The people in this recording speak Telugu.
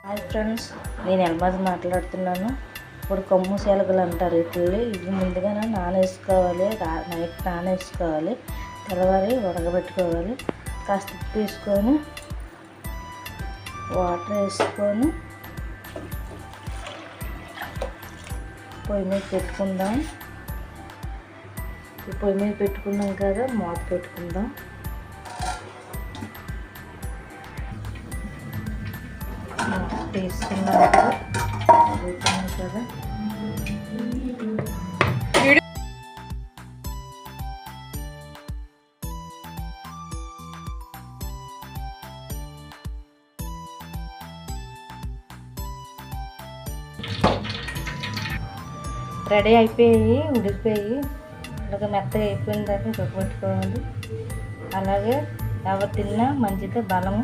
హాయ్ ఫ్రెండ్స్, నేను ఎల్మాజ్ మాట్లాడుతున్నాను. ఇప్పుడు కొమ్ము శీలకలు అంటారు వీటిని. ఇవి ముందుగా నానేసుకోవాలి, నైట్ నానేసుకోవాలి, తెల్లవారి ఉడకబెట్టుకోవాలి. కాస్త ఉప్పు వేసుకొని వాటర్ వేసుకొని పొయ్యి మీద పెట్టుకుందాం. పొయ్యి మీద పెట్టుకున్నాం కదా, మూత పెట్టుకుందాం. తీసుకున్నాం కదా, రెడీ అయిపోయి ఉడికిపోయి ఇలాగ మెత్తగా అయిపోయిన దాకా ఉడకబెట్టుకోవాలి. అలాగే ఎవరు తిన్నా మంచిది, బలము.